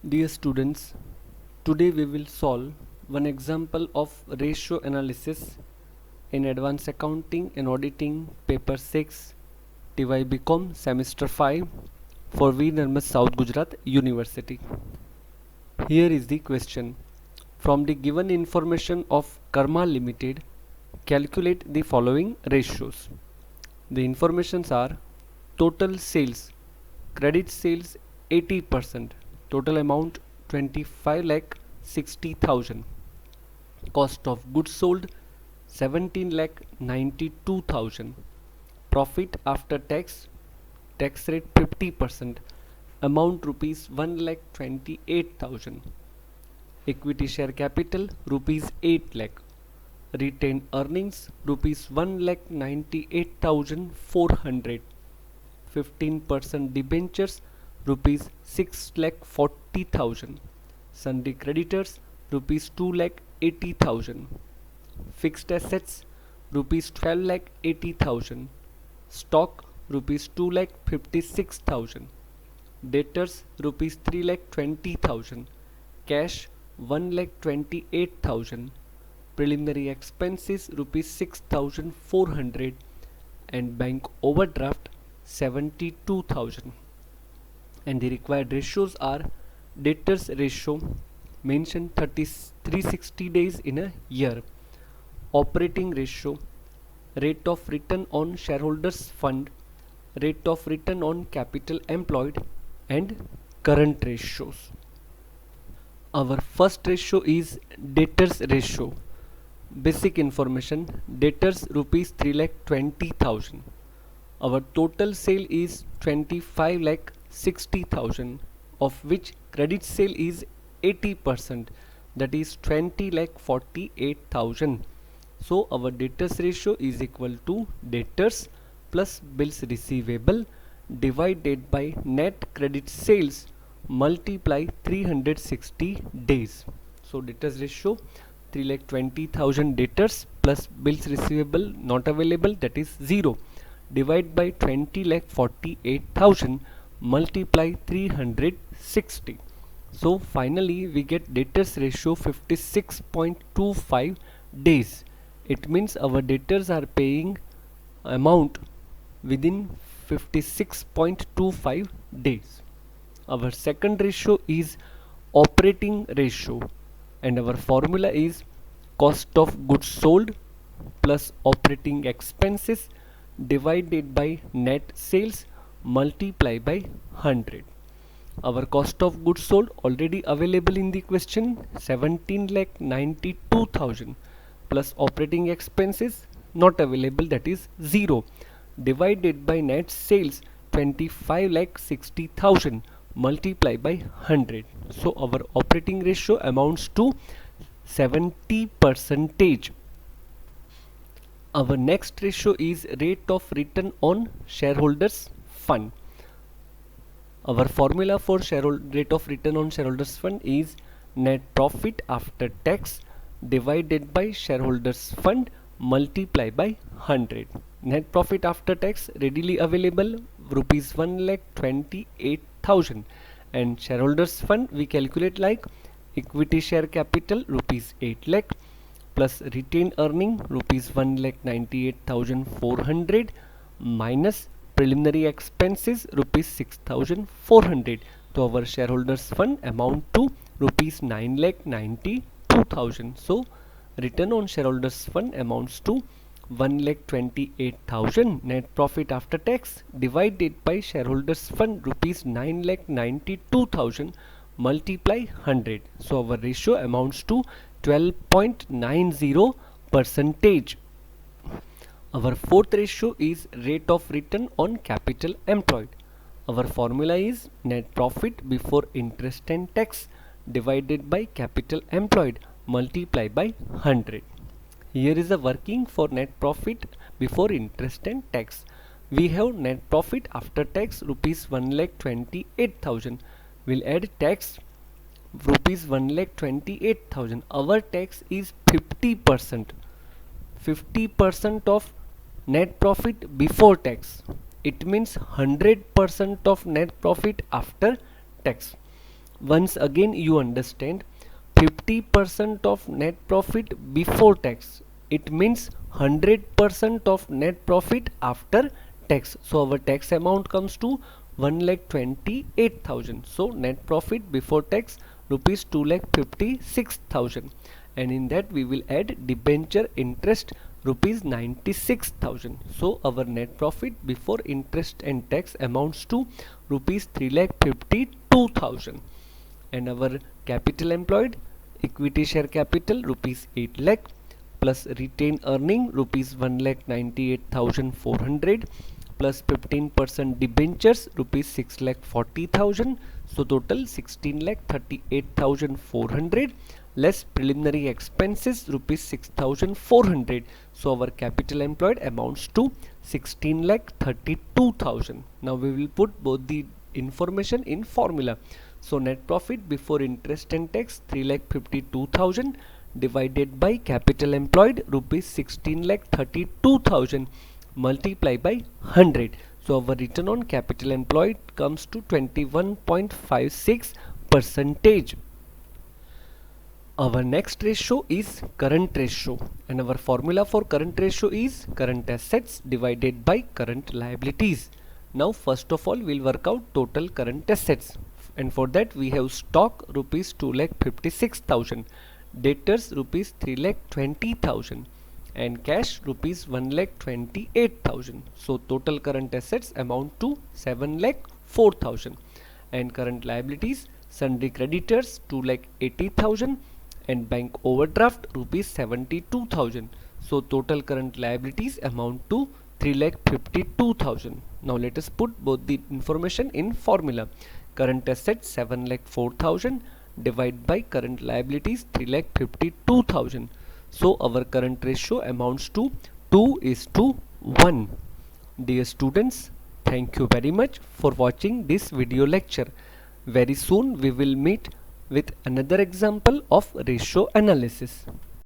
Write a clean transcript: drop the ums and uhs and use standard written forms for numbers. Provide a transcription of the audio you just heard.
Dear students, today we will solve one example of ratio analysis in Advanced Accounting and Auditing Paper 6 TY BCom Semester 5 for V. Nirmal South Gujarat University. Here is the question. From the given information of Karma Limited, calculate the following ratios. The informations are total sales, credit sales 80%, total amount 25 lakh 60,000, cost of goods sold 17 lakh 92,000, profit after tax, tax rate 50%, amount rupees 1 lakh 28,000, equity share capital rupees 8 lakh, retained earnings rupees 1 lakh 98,400, 15% debentures rupees 6 lakh 40,000, sundry creditors rupees 2 lakh 80,000, fixed assets rupees 12 lakh 80,000, stock rupees 2 lakh 56,000, debtors rupees 3 lakh 20,000, cash 1 lakh 28,000, preliminary expenses rupees 6,400, and bank overdraft 72,000. And the required ratios are debtors ratio mentioned 360 days in a year, operating ratio, rate of return on shareholders fund, rate of return on capital employed, and current ratios. Our first ratio is debtors ratio. Basic information: debtors rupees 3 lakh 20,000. Our total sale is 25 lakh 60,000, of which credit sale is 80%, that is 20 lakh 48,000. So our debtors ratio is equal to debtors plus bills receivable divided by net credit sales multiply 360 days. So debtors ratio 3 lakh 20,000 debtors plus bills receivable not available, that is 0, divide by 20 lakh 48,000 multiply 360. So finally we get debtors ratio 56.25 days. It means our debtors are paying amount within 56.25 days. Our second ratio is operating ratio, and our formula is cost of goods sold plus operating expenses divided by net sales multiply by 100. Our cost of goods sold already available in the question 17 lakh 92,000 plus operating expenses not available, that is 0, divided by net sales 25 lakh 60,000 multiply by 100. So our operating ratio amounts to 70%. Our next ratio is rate of return on shareholders fund. Our formula for rate of return on shareholders fund is net profit after tax divided by shareholders fund multiply by 100. Net profit after tax readily available rupees 1 lakh 28,000, and shareholders fund we calculate like equity share capital rupees 8 lakh plus retained earning rupees 1 lakh 98,400 minus preliminary expenses rupees 6,400. So our shareholders fund amount to rupees 9 lakh 92,000. So return on shareholders fund amounts to 1 lakh 28,000 net profit after tax divided by shareholders fund rupees 9 lakh 92,000 multiply 100. So our ratio amounts to 12.90%. Our fourth ratio is rate of return on capital employed. Our formula is net profit before interest and tax divided by capital employed multiply by 100. Here is the working for net profit before interest and tax. We have net profit after tax rupees 1 lakh 28,000. We'll add tax rupees 1 lakh 28,000. Our tax is 50%. 50% of net profit before tax. It means 100% of net profit after tax. Once again you understand, 50% of net profit before tax, it means 100% of net profit after tax. So our tax amount comes to 1,28,000. So net profit before tax rupees 2,56,000, and in that we will add debenture interest rupees 96,000. So our net profit before interest and tax amounts to rupees 3,52,000. And our capital employed, equity share capital rupees 8 lakh plus retained earning rupees 1,98,400 plus 15% debentures rupees 6,40,000. So total 16,38,400 less preliminary expenses rupees 6,400. So our capital employed amounts to 16,32,000. Now we will put both the information in formula. So net profit before interest and tax 3,52,000 divided by capital employed rupees 16,32,000 multiplied by 100. So our return on capital employed comes to 21.56%. Our next ratio is current ratio, and our formula for current ratio is current assets divided by current liabilities. Now first of all we'll work out total current assets, and for that we have stock rupees 2,56,000, debtors rupees 3,20,000 and cash rupees 1,28,000. So total current assets amount to 7,04,000, and current liabilities, sundry creditors 2,80,000 and bank overdraft rupees 72,000. So total current liabilities amount to 3,52,000. Now let us put both the information in formula. Current assets 7,04,000 divided by current liabilities 3,52,000. So our current ratio amounts to 2:1. Dear students, thank you very much for watching this video lecture. Very soon we will meet with another example of ratio analysis.